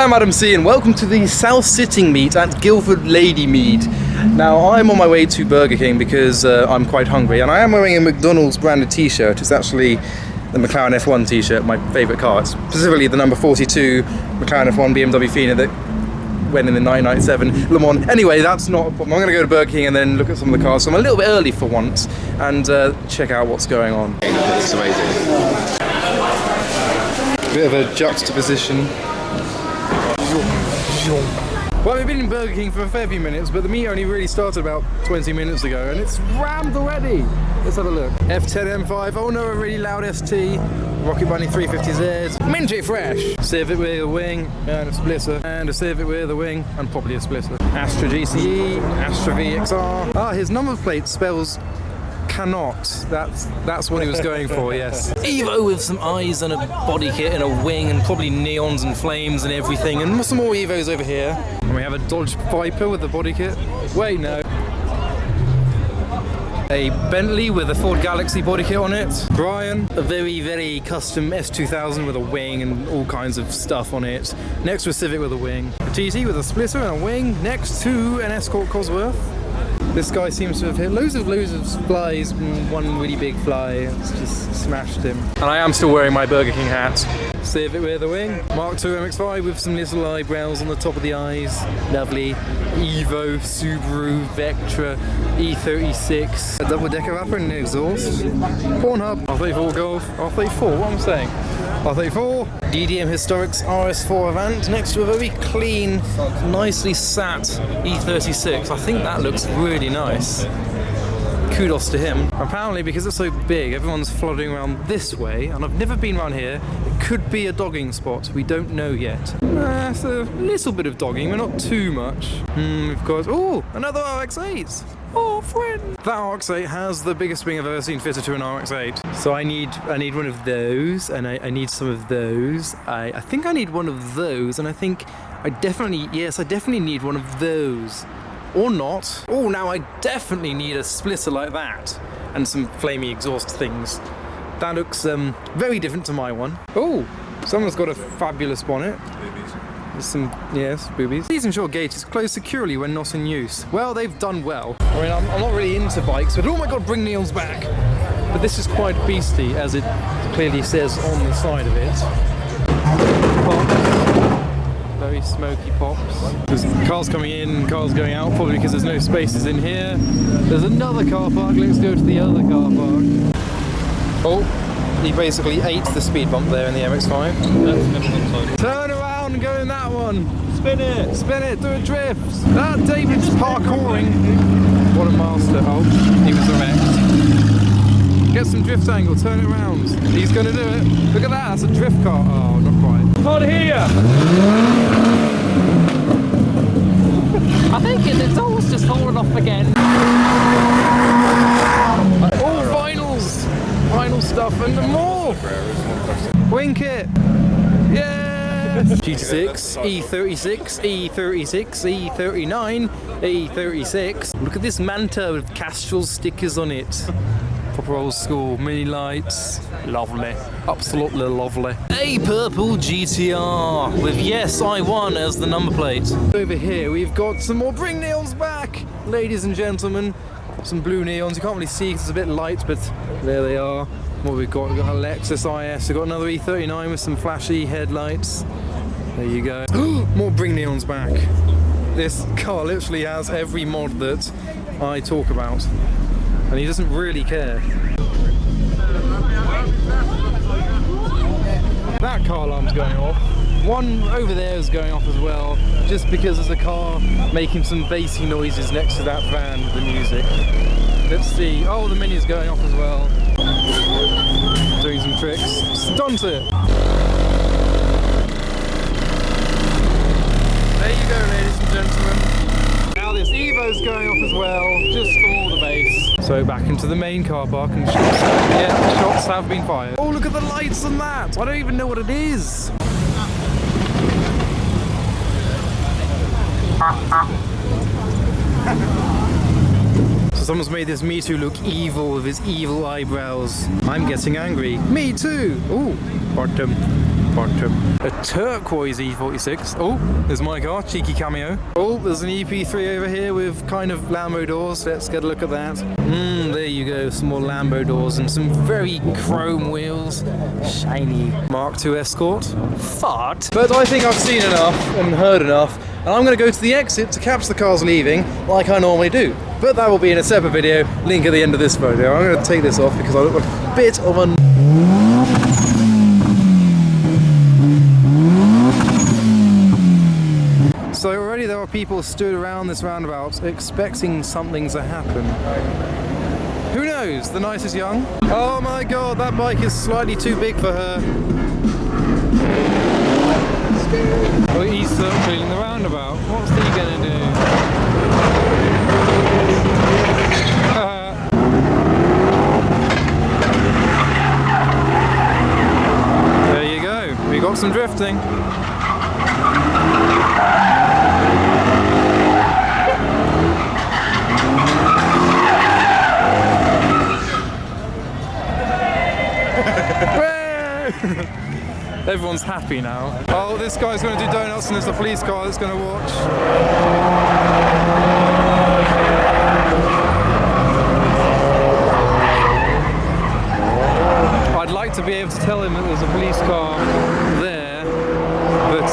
I'm Adam C and welcome to the South Sitting meet at Guildford Lady Mead. Now I'm on my way to Burger King because I'm quite hungry, and I am wearing a McDonald's branded t-shirt. It's actually the McLaren F1 t-shirt, my favourite car. It's specifically the number 42 McLaren F1 BMW Fina that went in the 1997 Le Mans. Anyway, that's not a problem. I'm going to go to Burger King and then look at some of the cars. So I'm a little bit early for once and check out what's going on. It's amazing. Bit of a juxtaposition. Well, we've been in Burger King for a fair few minutes, but the meet only really started about 20 minutes ago, and it's rammed already. Let's have a look. F10 M5, oh no, a really loud ST, Rocket Bunny 350Z, minty fresh. Civic with a wing and a splitter, and a Civic with a wing and probably a splitter. Astra GCE, Astra VXR. Ah, his number plate spells cannot. That's what he was going for, yes. Evo with some eyes and a body kit and a wing and probably neons and flames and everything, and some more Evos over here. And we have a Dodge Viper with the body kit. Wait, no. A Bentley with a Ford Galaxy body kit on it. Brian, a very, very custom S2000 with a wing and all kinds of stuff on it. Next to a Civic with a wing. A TT with a splitter and a wing next to an Escort Cosworth. This guy seems to have hit loads of flies, one really big fly, it's just smashed him. And I am still wearing my Burger King hat. Civic with a wing. Mark II MX-5 with some little eyebrows on the top of the eyes. Lovely. Evo, Subaru, Vectra, E36. A double-decker wrapper and an exhaust. Pornhub. R34 Golf. R34, what am I saying? R34. DDM Historics RS4 Avant next to a very clean, nicely sat E36. I think that looks really nice. Kudos to him. Apparently, because it's so big, everyone's flooding around this way, and I've never been around here. It could be a dogging spot. We don't know yet. It's a little bit of dogging, but not too much. We've got, oh, another RX-8. Oh, friend. That RX-8 has the biggest wing I've ever seen fitted to an RX-8. So I need one of those, and I need some of those. I think I need one of those, and I think I definitely need one of those. Or not. Oh, now I definitely need a splitter like that. And some flamey exhaust things. That looks very different to my one. Oh, someone's got a fabulous bonnet. There's some, yes, boobies. Please ensure gate is closed securely when not in use. Well, they've done well. I mean, I'm not really into bikes, but oh my god, bring Neil's back. But this is quite beastie, as it clearly says on the side of it. Very smoky pops. There's cars coming in, cars going out, probably because there's no spaces in here. There's another car park, let's go to the other car park. Oh, he basically ate the speed bump there in the MX-5. Turn around and go in that one. Spin it, do a drift. That David's parkouring. What a master. Oh, he was erect. Get some drift angle, turn it around. He's gonna do it. Look at that, that's a drift car. Oh, not quite. Can't hear! I think it's almost just fallen off again. All vinyls! Vinyl stuff and more! Wing kit! Yeah! GT6, E36, E36, E39, E36. Look at this Manta with Castrol stickers on it. Proper old school, mini lights, lovely, absolutely lovely. A purple GTR with yes I1 as the number plate. Over here we've got some more bring neons back, ladies and gentlemen. Some blue neons, you can't really see because it's a bit light, but there they are. What we've got a Lexus IS, we've got another E39 with some flashy headlights. There you go. More bring neons back. This car literally has every mod that I talk about. And he doesn't really care. That car alarm's going off. One over there is going off as well, just because there's a car making some bassy noises next to that van with the music. Let's see. Oh, the Mini's going off as well. Doing some tricks. Stunt it! There you go, ladies and gentlemen. Now this Evo's going off as well, just for all the bass. So back into the main car park and shots have been fired. Oh, look at the lights on that! I don't even know what it is. So someone's made this Me Too look evil with his evil eyebrows. I'm getting angry. Me too! Ooh, bottom. Quantum. A turquoise E46. Oh, there's my car, cheeky cameo. Oh, there's an EP3 over here with kind of Lambo doors. Let's get a look at that. There you go, some more Lambo doors and some very chrome wheels. Shiny. Mark II Escort. Fart. But I think I've seen enough and heard enough, and I'm going to go to the exit to catch the cars leaving like I normally do. But that will be in a separate video, link at the end of this video. I'm going to take this off because I look like a bit of a... So already there are people stood around this roundabout expecting something to happen. Who knows? The night is young. Oh my god, that bike is slightly too big for her. Oh, he's circling the roundabout. What's he gonna do? There you go. We got some drifting. Everyone's happy now. Oh, this guy's going to do donuts and there's a police car that's going to watch. I'd like to be able to tell him that there's a police car there, but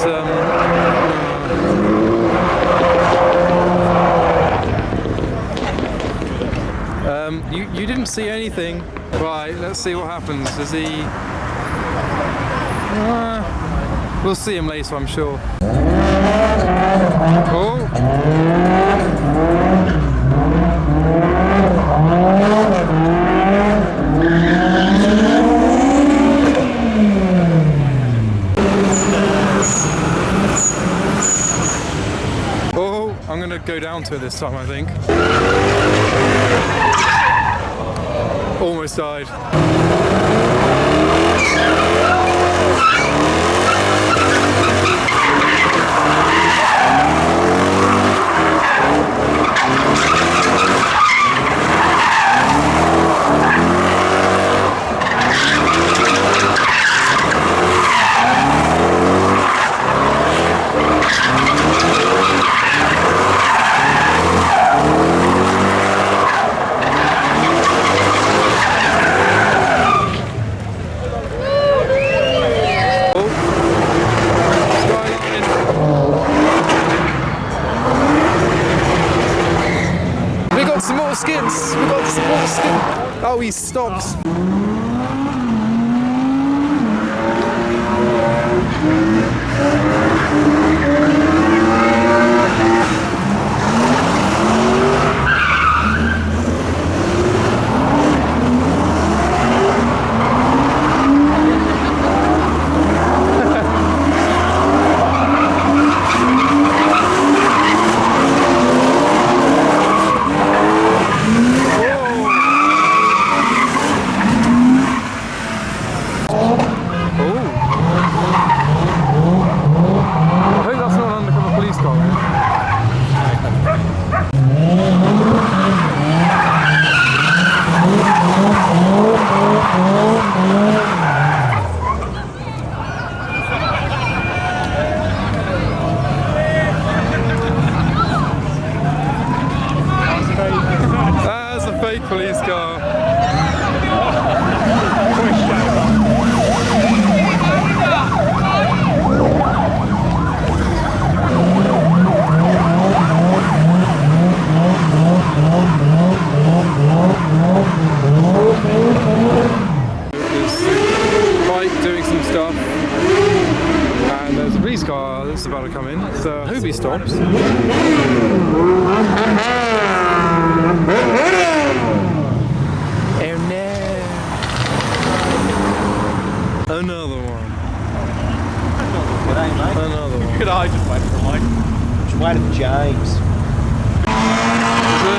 you didn't see anything. Right, let's see what happens. Does he... we'll see him later, I'm sure. Oh! Oh, I'm gonna go down to it this time, I think. Almost died. Skins! We got some more skins! Oh, he stopped! Police car. Bike doing some stuff, and there's a police car that's about to come in, so I hope he stops. Another one. G'day, mate. Another one. Good I just waited for Mike. Just waited for James. So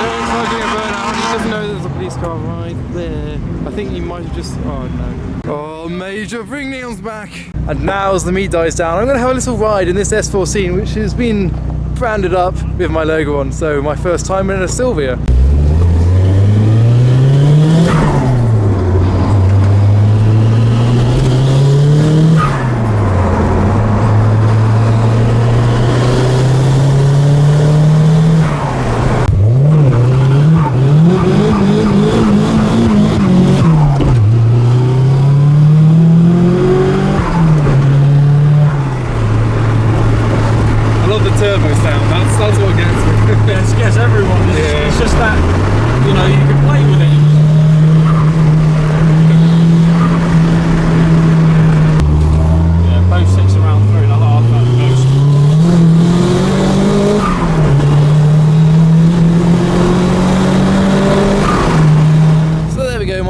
it's like doing a burnout. He doesn't know there's a police car right there. I think he might have just... Oh no. Oh, Major, bring Neon's back. And now as the meat dies down, I'm going to have a little ride in this S14, which has been branded up with my logo on. So my first time in a Sylvia.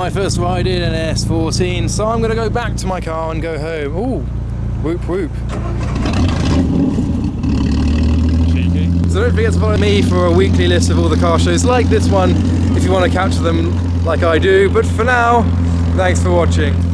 my first ride in an S14, so I'm gonna go back to my car and go home. Ooh, whoop whoop. Cheeky. So don't forget to follow me for a weekly list of all the car shows like this one, if you want to capture them like I do. But for now, thanks for watching.